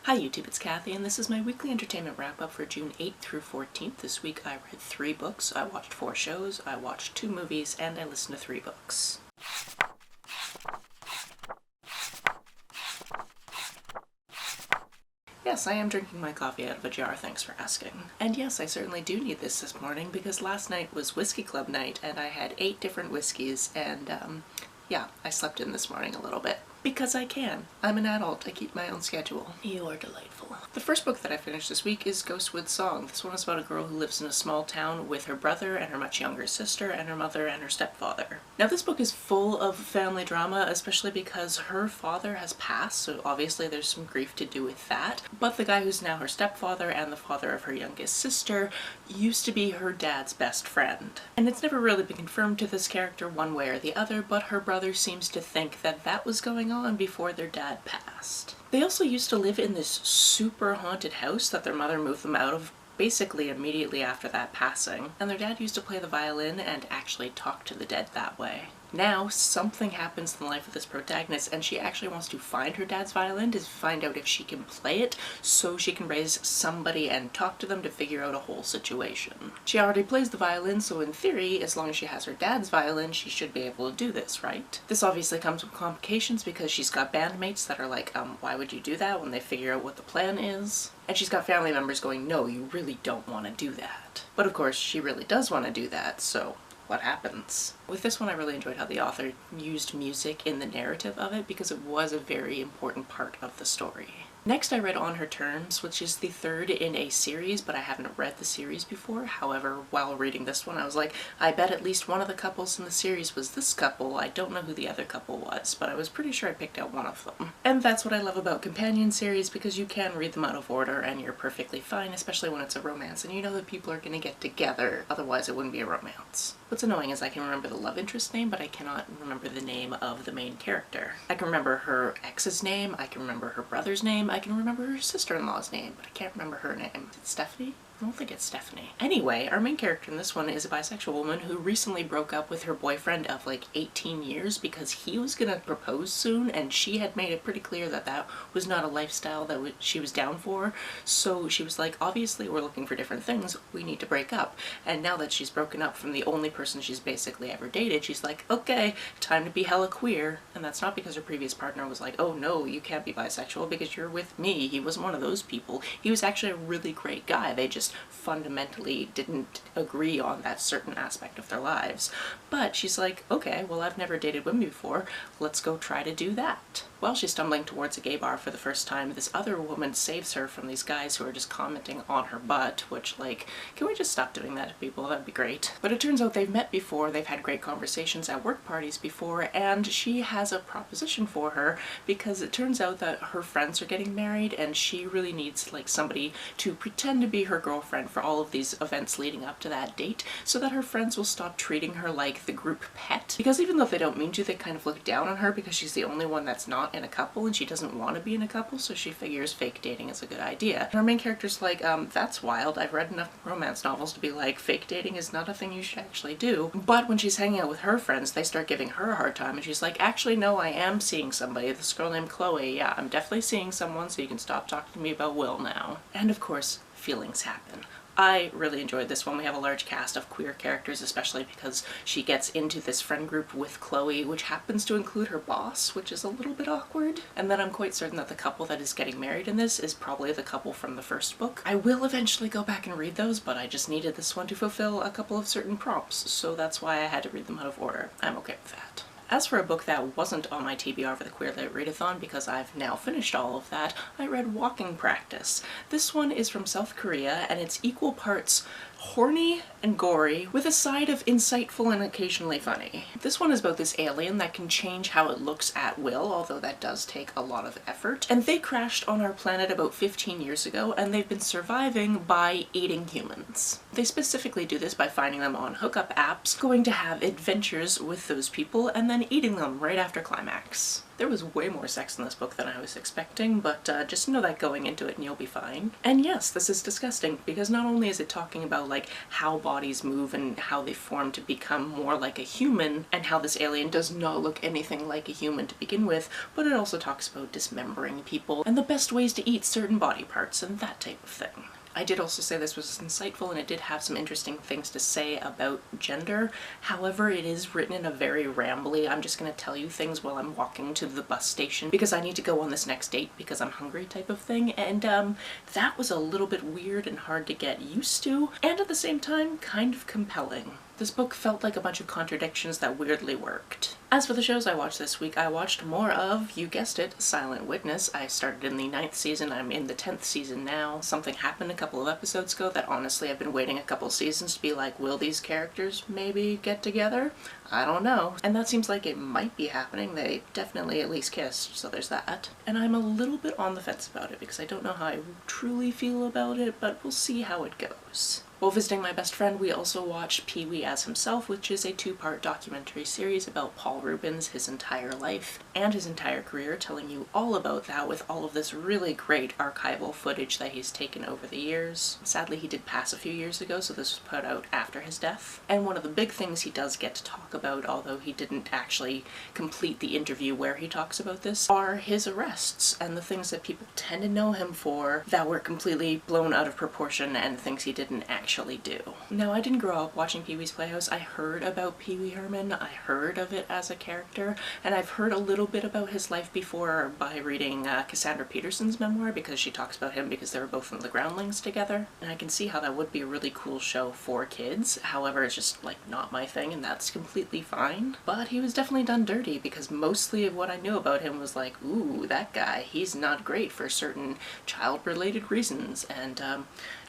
Hi YouTube, it's Kathy, and this is my weekly entertainment wrap-up for June 8th through 14th. This week I read 3 books, I watched 4 shows, I watched 2 movies, and I listened to 3 books. Yes, I am drinking my coffee out of a jar, thanks for asking. And yes, I certainly do need this morning because last night was Whiskey Club night and I had 8 different whiskeys and yeah, I slept in this morning a little bit. Because I can. I'm an adult. I keep my own schedule. You are delightful. The first book that I finished this week is Ghostwood Song. This one is about a girl who lives in a small town with her brother and her much younger sister and her mother and her stepfather. Now this book is full of family drama, especially because her father has passed, so obviously there's some grief to do with that. But the guy who's now her stepfather and the father of her youngest sister used to be her dad's best friend. And it's never really been confirmed to this character one way or the other, but her brother seems to think that that was going on before their dad passed. They also used to live in this super haunted house that their mother moved them out of basically immediately after that passing, and their dad used to play the violin and actually talk to the dead that way. Now, something happens in the life of this protagonist and she actually wants to find her dad's violin to find out if she can play it so she can raise somebody and talk to them to figure out a whole situation. She already plays the violin, so in theory, as long as she has her dad's violin, she should be able to do this, right? This obviously comes with complications because she's got bandmates that are like, why would you do that, when they figure out what the plan is? And she's got family members going, no, you really don't want to do that. But of course, she really does want to do that, so what happens? With this one, I really enjoyed how the author used music in the narrative of it because it was a very important part of the story. Next, I read On Her Terms, which is the 3rd in a series, but I haven't read the series before. However, while reading this one, I was like, I bet at least one of the couples in the series was this couple. I don't know who the other couple was, but I was pretty sure I picked out one of them. And that's what I love about companion series, because you can read them out of order and you're perfectly fine, especially when it's a romance and you know that people are gonna get together, otherwise it wouldn't be a romance. What's annoying is I can remember the love interest name, but I cannot remember the name of the main character. I can remember her ex's name, I can remember her brother's name, I can remember her sister-in-law's name, but I can't remember her name. Is it Stephanie? I don't think it's Stephanie. Anyway, our main character in this one is a bisexual woman who recently broke up with her boyfriend of like 18 years because he was gonna propose soon and she had made it pretty clear that that was not a lifestyle that she was down for. So she was like, obviously we're looking for different things, we need to break up. And now that she's broken up from the only person she's basically ever dated, she's like, okay, time to be hella queer. And that's not because her previous partner was like, oh no, you can't be bisexual because you're with me. He wasn't one of those people. He was actually a really great guy. They just fundamentally didn't agree on that certain aspect of their lives. But she's like, okay, well, I've never dated women before, let's go try to do that. While she's stumbling towards a gay bar for the first time, this other woman saves her from these guys who are just commenting on her butt, which, like, can we just stop doing that to people? That'd be great. But it turns out they've met before, they've had great conversations at work parties before, and she has a proposition for her because it turns out that her friends are getting married and she really needs, like, somebody to pretend to be her girlfriend for all of these events leading up to that date so that her friends will stop treating her like the group pet. Because even though they don't mean to, they kind of look down on her because she's the only one that's not in a couple and she doesn't want to be in a couple, so she figures fake dating is a good idea. And our main character's like, that's wild. I've read enough romance novels to be like, fake dating is not a thing you should actually do. But when she's hanging out with her friends, they start giving her a hard time and she's like, actually no, I am seeing somebody, this girl named Chloe. Yeah, I'm definitely seeing someone, so you can stop talking to me about Will now. And of course, feelings happen. I really enjoyed this one. We have a large cast of queer characters, especially because she gets into this friend group with Chloe, which happens to include her boss, which is a little bit awkward. And then I'm quite certain that the couple that is getting married in this is probably the couple from the first book. I will eventually go back and read those, but I just needed this one to fulfill a couple of certain prompts, so that's why I had to read them out of order. I'm okay with that. As for a book that wasn't on my TBR for the Queer Lit Readathon, because I've now finished all of that, I read Walking Practice. This one is from South Korea, and it's equal parts horny and gory with a side of insightful and occasionally funny. This one is about this alien that can change how it looks at will, although that does take a lot of effort. And they crashed on our planet about 15 years ago, and they've been surviving by eating humans. They specifically do this by finding them on hookup apps, going to have adventures with those people, and then eating them right after climax. There was way more sex in this book than I was expecting, but just know that going into it and you'll be fine. And yes, this is disgusting, because not only is it talking about like how bodies move and how they form to become more like a human, and how this alien does not look anything like a human to begin with, but it also talks about dismembering people and the best ways to eat certain body parts and that type of thing. I did also say this was insightful, and it did have some interesting things to say about gender. However, it is written in a very rambly, I'm just going to tell you things while I'm walking to the bus station because I need to go on this next date because I'm hungry type of thing, and that was a little bit weird and hard to get used to, and at the same time kind of compelling. This book felt like a bunch of contradictions that weirdly worked. As for the shows I watched this week, I watched more of, you guessed it, Silent Witness. I started in the 9th season, I'm in the 10th season now. Something happened a couple of episodes ago that honestly I've been waiting a couple seasons to be like, will these characters maybe get together? I don't know. And that seems like it might be happening. They definitely at least kissed, so there's that. And I'm a little bit on the fence about it because I don't know how I truly feel about it, but we'll see how it goes. While visiting my best friend, we also watched Pee-wee as Himself, which is a 2-part documentary series about Paul Rubens, his entire life, and his entire career, telling you all about that with all of this really great archival footage that he's taken over the years. Sadly, he did pass a few years ago, so this was put out after his death. And one of the big things he does get to talk about, although he didn't actually complete the interview where he talks about this, are his arrests and the things that people tend to know him for that were completely blown out of proportion and things he didn't actually do. Now, I didn't grow up watching Pee-wee's Playhouse. I heard about Pee-wee Herman, I heard of it as a character, and I've heard a little bit about his life before by reading Cassandra Peterson's memoir, because she talks about him because they were both in the Groundlings together, and I can see how that would be a really cool show for kids. However, it's just like not my thing, and that's completely fine. But he was definitely done dirty, because mostly of what I knew about him was like, ooh, that guy, he's not great for certain child-related reasons, and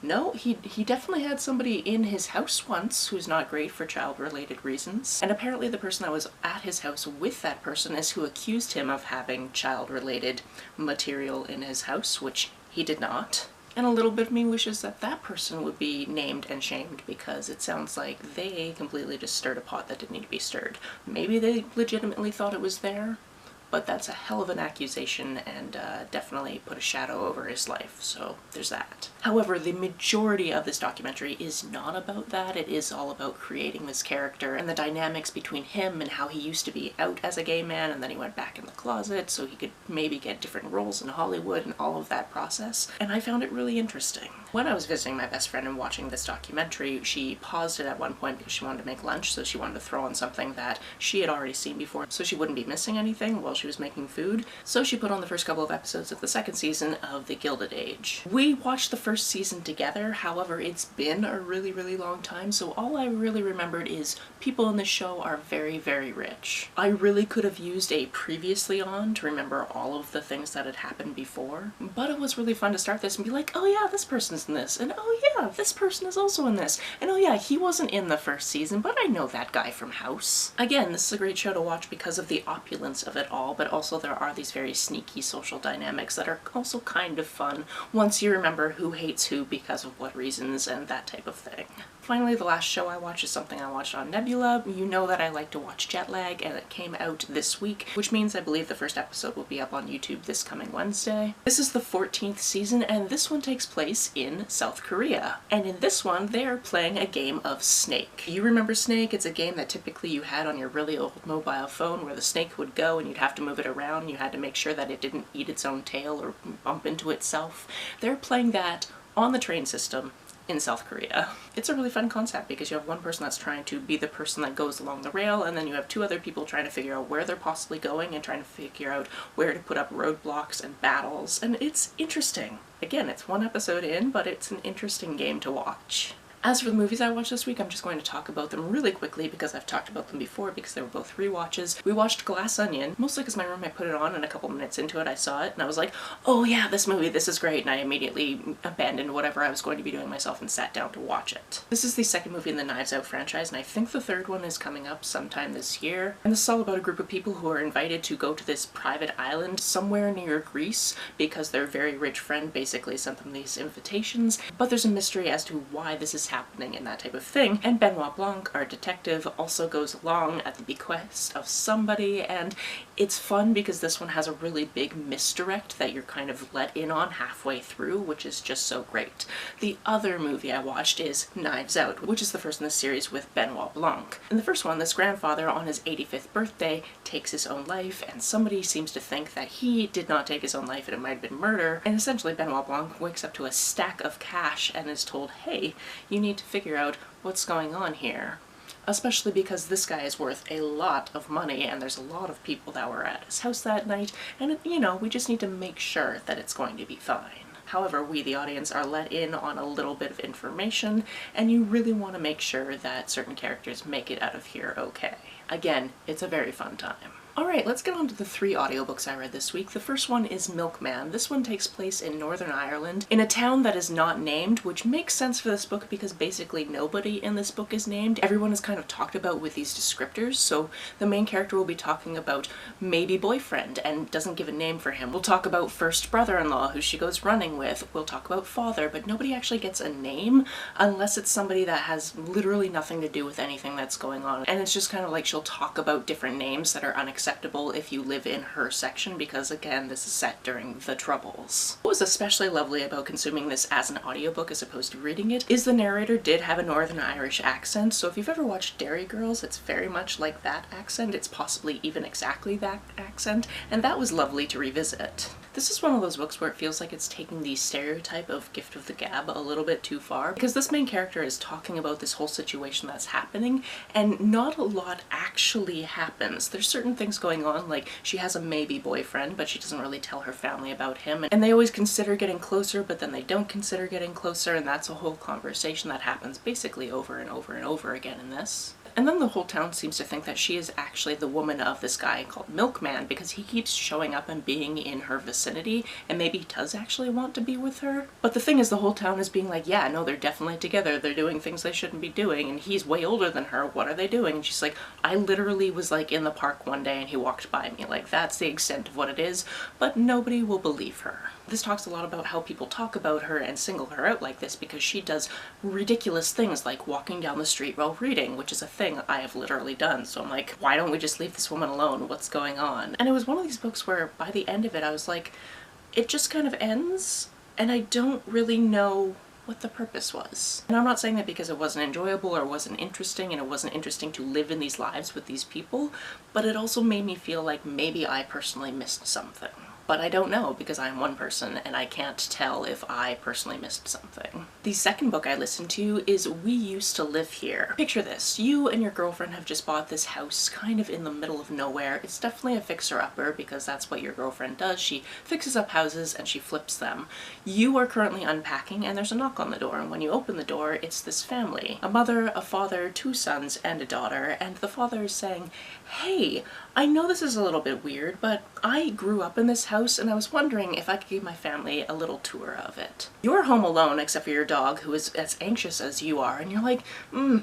no, he definitely had somebody in his house once who's not great for child-related reasons. And apparently the person that was at his house with that person is who accused him of having child-related material in his house, which he did not. And a little bit of me wishes that that person would be named and shamed, because it sounds like they completely just stirred a pot that didn't need to be stirred. Maybe they legitimately thought it was there, but that's a hell of an accusation and definitely put a shadow over his life, so there's that. However, the majority of this documentary is not about that. It is all about creating this character and the dynamics between him and how he used to be out as a gay man and then he went back in the closet so he could maybe get different roles in Hollywood and all of that process, and I found it really interesting. When I was visiting my best friend and watching this documentary, she paused it at one point because she wanted to make lunch, so she wanted to throw on something that she had already seen before so she wouldn't be missing anything while she was making food. So she put on the first couple of episodes of the 2nd season of The Gilded Age. We watched the first season together, however it's been a really, really long time, so all I really remembered is people in this show are very, very rich. I really could have used a previously on to remember all of the things that had happened before, but it was really fun to start this and be like, oh yeah, this person's in this, and oh yeah, this person is also in this, and oh yeah, he wasn't in the first season, but I know that guy from House. Again, this is a great show to watch because of the opulence of it all, but also there are these very sneaky social dynamics that are also kind of fun once you remember who hates who because of what reasons and that type of thing. Finally, the last show I watched is something I watched on Nebula. You know that I like to watch Jetlag, and it came out this week, which means I believe the first episode will be up on YouTube this coming Wednesday. This is the 14th season, and this one takes place in South Korea. And in this one, they are playing a game of Snake. You remember Snake? It's a game that typically you had on your really old mobile phone where the snake would go and you'd have to move it around. You had to make sure that it didn't eat its own tail or bump into itself. They're playing that on the train system in South Korea. It's a really fun concept because you have one person that's trying to be the person that goes along the rail, and then you have two other people trying to figure out where they're possibly going and trying to figure out where to put up roadblocks and battles, and it's interesting. Again, it's one episode in, but it's an interesting game to watch. As for the movies I watched this week, I'm just going to talk about them really quickly because I've talked about them before because they were both rewatches. We watched Glass Onion, mostly because my roommate put it on and a couple minutes into it I saw it and I was like, oh yeah, this movie, this is great, and I immediately abandoned whatever I was going to be doing myself and sat down to watch it. This is the second movie in the Knives Out franchise, and I think the third one is coming up sometime this year. And this is all about a group of people who are invited to go to this private island somewhere near Greece because their very rich friend basically sent them these invitations, but there's a mystery as to why this is happening and that type of thing, and Benoit Blanc, our detective, also goes along at the bequest of somebody, and It's fun because this one has a really big misdirect that you're kind of let in on halfway through, which is just so great. The other movie I watched is Knives Out, which is the first in the series with Benoit Blanc. In the first one, this grandfather on his 85th birthday takes his own life, and somebody seems to think that he did not take his own life and it might have been murder, and essentially Benoit Blanc wakes up to a stack of cash and is told, hey, you need to figure out what's going on here. Especially because this guy is worth a lot of money and there's a lot of people that were at his house that night, and you know, we just need to make sure that it's going to be fine. However, we, the audience, are let in on a little bit of information, and you really want to make sure that certain characters make it out of here okay. Again, it's a very fun time. Alright, let's get on to the 3 audiobooks I read this week. The first one is Milkman. This one takes place in Northern Ireland, in a town that is not named, which makes sense for this book because basically nobody in this book is named. Everyone is kind of talked about with these descriptors, so the main character will be talking about maybe boyfriend and doesn't give a name for him. We'll talk about first brother-in-law who she goes running with. We'll talk about father, but nobody actually gets a name unless it's somebody that has literally nothing to do with anything that's going on. And it's just kind of like she'll talk about different names that are unacceptable if you live in her section because, again, this is set during the Troubles. What was especially lovely about consuming this as an audiobook as opposed to reading it is the narrator did have a Northern Irish accent, so if you've ever watched Derry Girls, it's very much like that accent. It's possibly even exactly that accent, and that was lovely to revisit. This is one of those books where it feels like it's taking the stereotype of Gift of the Gab a little bit too far, because this main character is talking about this whole situation that's happening, and not a lot actually happens. There's certain things going on, like she has a maybe boyfriend, but she doesn't really tell her family about him, and they always consider getting closer, but then they don't consider getting closer, and that's a whole conversation that happens basically over and over and over again in this. And then the whole town seems to think that she is actually the woman of this guy called Milkman because he keeps showing up and being in her vicinity and maybe does actually want to be with her. But the thing is, the whole town is being like, yeah, no, they're definitely together. They're doing things they shouldn't be doing, and he's way older than her. What are they doing? And she's like, I literally was like in the park one day and he walked by me. Like, that's the extent of what it is, but nobody will believe her. This talks a lot about how people talk about her and single her out like this because she does ridiculous things like walking down the street while reading, which is a thing I have literally done. So I'm like, why don't we just leave this woman alone? What's going on? And it was one of these books where by the end of it I was like, it just kind of ends and I don't really know what the purpose was. And I'm not saying that because it wasn't enjoyable or wasn't interesting and it wasn't interesting to live in these lives with these people, but it also made me feel like maybe I personally missed something. But I don't know because I'm one person and I can't tell if I personally missed something. The second book I listened to is We Used to Live Here. Picture this, you and your girlfriend have just bought this house kind of in the middle of nowhere. It's definitely a fixer-upper because that's what your girlfriend does. She fixes up houses and she flips them. You are currently unpacking and there's a knock on the door, and when you open the door, it's this family. A mother, a father, 2 sons, and a daughter, and the father is saying, hey, I know this is a little bit weird, but I grew up in this house and I was wondering if I could give my family a little tour of it. You're home alone except for your dog who is as anxious as you are, and you're like,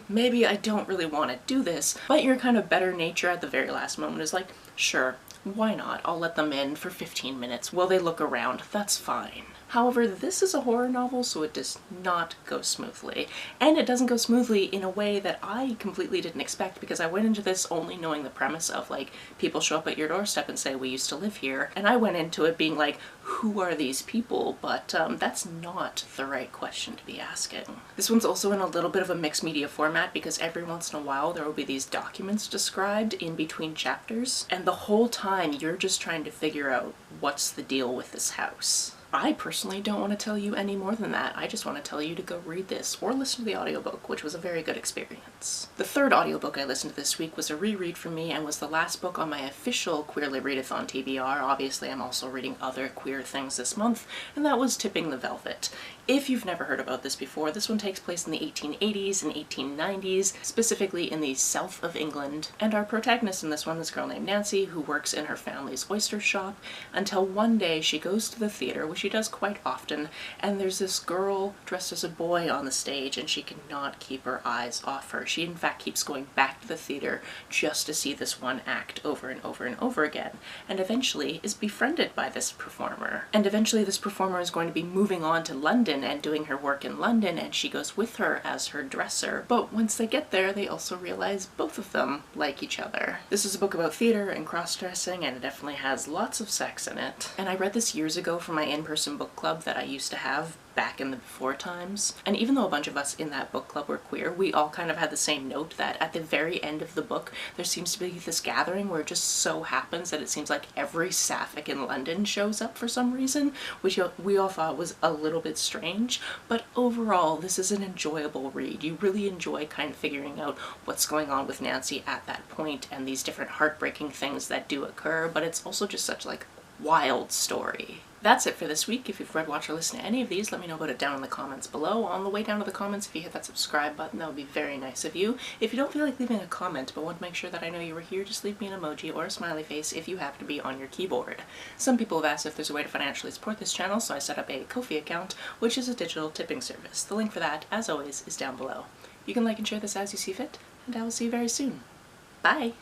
maybe I don't really want to do this, but your kind of better nature at the very last moment is like, sure, why not? I'll let them in for 15 minutes while they look around. That's fine. However, this is a horror novel, so it does not go smoothly. And it doesn't go smoothly in a way that I completely didn't expect, because I went into this only knowing the premise of, like, people show up at your doorstep and say, we used to live here. And I went into it being like, who are these people? But that's not the right question to be asking. This one's also in a little bit of a mixed media format because every once in a while there will be these documents described in between chapters. And the whole time you're just trying to figure out what's the deal with this house. I personally don't want to tell you any more than that. I just want to tell you to go read this or listen to the audiobook, which was a very good experience. The third audiobook I listened to this week was a reread for me and was the last book on my official Queerly Readathon TBR. Obviously, I'm also reading other queer things this month, and that was Tipping the Velvet. If you've never heard about this before, this one takes place in the 1880s and 1890s, specifically in the south of England, and our protagonist in this one is a girl named Nancy who works in her family's oyster shop until one day she goes to the theater, which she does quite often, and there's this girl dressed as a boy on the stage and she cannot keep her eyes off her. She in fact keeps going back to the theater just to see this one act over and over and over again, and eventually is befriended by this performer. And eventually this performer is going to be moving on to London and doing her work in London, and she goes with her as her dresser. But once they get there, they also realize both of them like each other. This is a book about theater and cross-dressing, and it definitely has lots of sex in it. And I read this years ago for my in-person book club that I used to have back in the before times. And even though a bunch of us in that book club were queer, we all kind of had the same note that at the very end of the book, there seems to be this gathering where it just so happens that it seems like every sapphic in London shows up for some reason, which we all thought was a little bit strange. But overall, this is an enjoyable read. You really enjoy kind of figuring out what's going on with Nancy at that point and these different heartbreaking things that do occur, but it's also just such like wild story. That's it for this week. If you've read, watched, or listened to any of these, let me know about it down in the comments below. On the way down to the comments, if you hit that subscribe button, that would be very nice of you. If you don't feel like leaving a comment but want to make sure that I know you were here, just leave me an emoji or a smiley face if you happen to be on your keyboard. Some people have asked if there's a way to financially support this channel, so I set up a Ko-fi account, which is a digital tipping service. The link for that, as always, is down below. You can like and share this as you see fit, and I will see you very soon. Bye!